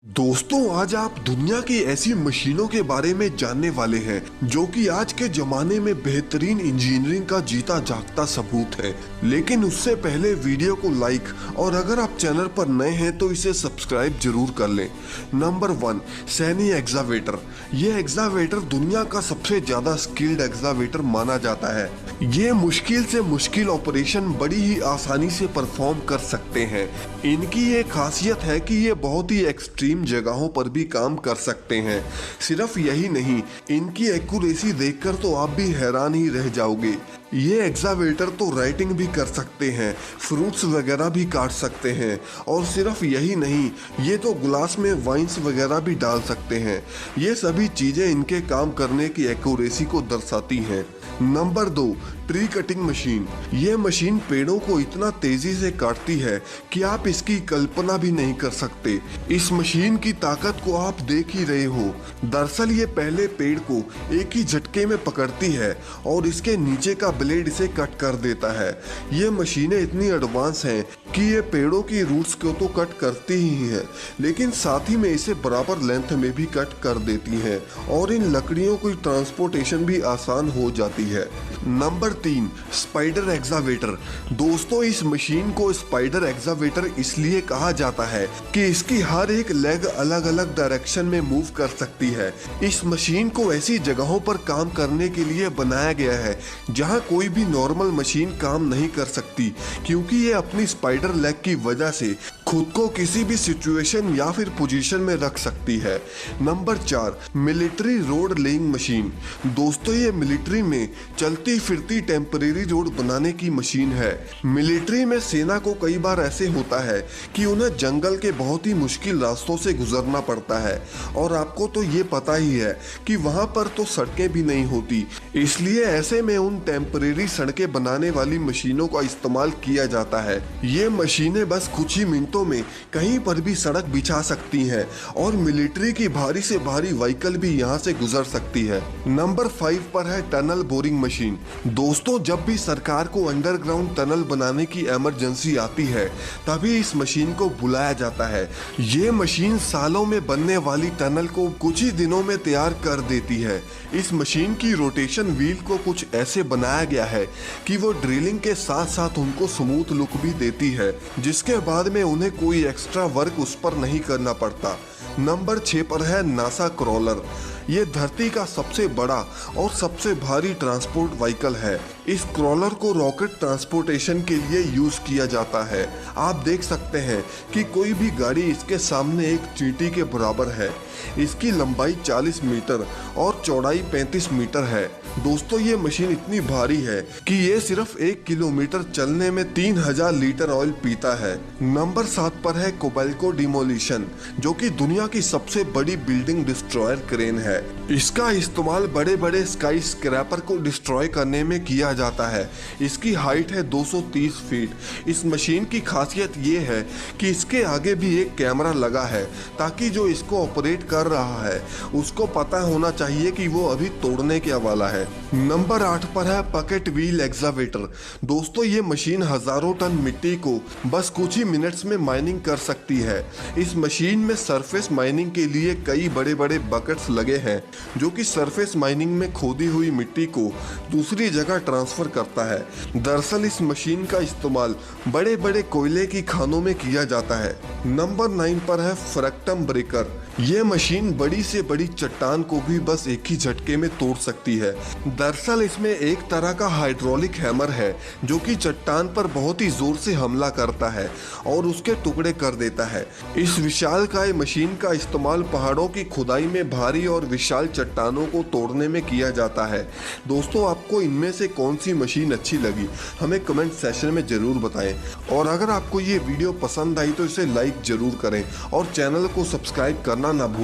दोस्तों, आज आप दुनिया की ऐसी मशीनों के बारे में जानने वाले हैं जो कि आज के जमाने में बेहतरीन इंजीनियरिंग का जीता जागता सबूत है। लेकिन उससे पहले वीडियो को लाइक और अगर आप चैनल पर नए हैं तो इसे सब्सक्राइब जरूर कर लें। Number 1, Saini excavator. ये एक्सावेटर दुनिया का सबसे ज्यादा स्किल्ड एक्सावेटर माना जाता है। ये मुश्किल से मुश्किल ऑपरेशन बड़ी ही आसानी से परफॉर्म कर सकते हैं। इनकी ये खासियत है कि ये बहुत ही एक्सट्रीम जगहों पर भी काम कर सकते हैं। सिर्फ यही नहीं, इनकी एक्यूरेसी देखकर तो आप भी हैरान ही रह जाओगे। ये एक्सावेटर तो राइटिंग भी कर सकते हैं, फ्रूट्स वगैरह भी काट सकते हैं और सिर्फ यही नहीं, ये तो ग्लास में वाइन्स वगैरह भी डाल सकते हैं। ये सभी चीजें इनके काम करने की एक्यूरेसी को दर्शाती हैं। Number 2, tree cutting machine. ये मशीन पेड़ों को इतना तेजी से काटती है कि आप इसकी कल्पना भी नहीं कर सकते। इस मशीन की ताकत को आप देख ही रहे हो। दरअसल ये पहले पेड़ को एक ही झटके में पकड़ती है और इसके नीचे का ब्लेड इसे कट कर देता है। ये मशीनें इतनी एडवांस हैं कि ये पेड़ों की रूट्स को तो कट करती ही हैं, लेकिन साथ ही में इसे बराबर लेंथ में भी कट कर देती हैं और इन लकड़ियों की ट्रांसपोर्टेशन भी आसान हो जाती है। Number 3, spider excavator. दोस्तों, इस मशीन को स्पाइडर एक्सावेटर इसलिए कहा जाता है कि इसकी हर एक लेग अलग अलग डायरेक्शन में मूव कर सकती है। इस मशीन को ऐसी जगहों पर काम करने के लिए बनाया गया है जहां कोई भी नॉर्मल मशीन काम नहीं कर सकती, क्योंकि ये अपनी स्पाइडर लेग की वजह से खुद को किसी भी सिचुएशन या फिर पोजीशन में रख सकती है। Number 4, military road laying machine. दोस्तों, ये मिलिट्री में चलती फिरती टेम्परेरी रोड बनाने की मशीन है। मिलिट्री में सेना को कई बार ऐसे होता है कि उन्हें जंगल के बहुत ही मुश्किल रास्तों से गुजरना पड़ता है और आपको तो ये पता ही है कि वहां पर तो सड़कें भी नहीं होती। इसलिए ऐसे में उन टेम्परेरी सड़कें बनाने वाली मशीनों का इस्तेमाल किया जाता है। ये मशीनें बस कुछ ही मिनटों में कहीं पर भी सड़क बिछा सकती हैं और मिलिट्री की भारी से भारी व्हीकल भी यहाँ से गुजर सकती है। नंबर 5 पर है टनल बोरिंग मशीन। दोस्तों, जब भी सरकार को अंडरग्राउंड टनल बनाने की इमरजेंसी आती है तभी इस मशीन को बुलाया जाता है। ये मशीन सालों में बनने वाली टनल को कुछ ही दिनों में तैयार कर देती है। इस मशीन की रोटेशन व्हील को कुछ ऐसे बनाया गया है कि वो ड्रिलिंग के साथ साथ उनको स्मूथ लुक भी देती है, जिसके बाद में उन्हें कोई एक्स्ट्रा वर्क उस पर नहीं करना पड़ता। नंबर 6 पर है नासा क्रॉलर। ये धरती का सबसे बड़ा और सबसे भारी ट्रांसपोर्ट व्हीकल है। इस क्रॉलर को रॉकेट ट्रांसपोर्टेशन के लिए यूज किया जाता है। आप देख सकते हैं कि कोई भी गाड़ी इसके सामने एक चींटी के बराबर है। इसकी लंबाई 40 मीटर और चौड़ाई 35 मीटर है। दोस्तों, ये मशीन इतनी भारी है कि ये सिर्फ 1 किलोमीटर चलने में 3000 लीटर ऑयल पीता है। नंबर 7 पर है कोबेल्को डिमोलिशन, जो कि दुनिया की सबसे बड़ी बिल्डिंग डिस्ट्रॉयर क्रेन है। इसका इस्तेमाल बड़े बड़े स्काई स्क्रैपर को डिस्ट्रॉय करने में किया जाता है। इसकी हाइट है 230 फीट। इस मशीन की खासियत ये है कि इसके आगे भी एक कैमरा लगा है ताकि जो इसको ऑपरेट कर रहा है उसको पता होना चाहिए कि वो अभी तोड़ने के वाला है। नंबर 8 पर है पकेट व्हील एक्सावेटर। दोस्तों, ये मशीन हजारों टन मिट्टी को बस कुछ ही मिनट्स में माइनिंग कर सकती है। इस मशीन में सरफेस माइनिंग के लिए कई बड़े बड़े बकेट्स लगे हैं जो कि सरफेस माइनिंग में खोदी हुई मिट्टी को दूसरी जगह ट्रांसफर करता है। दरअसल इस मशीन का इस्तेमाल बड़े बड़े कोयले की खानों में किया जाता है। नंबर 9 पर है फ्रैक्टम ब्रेकर। ये मशीन बड़ी से बड़ी चट्टान को भी बस एक ही झटके में तोड़ सकती है। दरअसल इसमें एक तरह का हाइड्रोलिक हैमर है जो कि चट्टान पर बहुत ही जोर से हमला करता है और उसके टुकड़े कर देता है। इस विशालकाय मशीन का इस्तेमाल पहाड़ों की खुदाई में भारी और विशाल चट्टानों को तोड़ने में किया जाता है। दोस्तों, आपको इनमें से कौन सी मशीन अच्छी लगी हमें कमेंट सेक्शन में जरूर बताएं और अगर आपको ये वीडियो पसंद आई तो इसे लाइक जरूर करें और चैनल को सब्सक्राइब करना ना भूलें।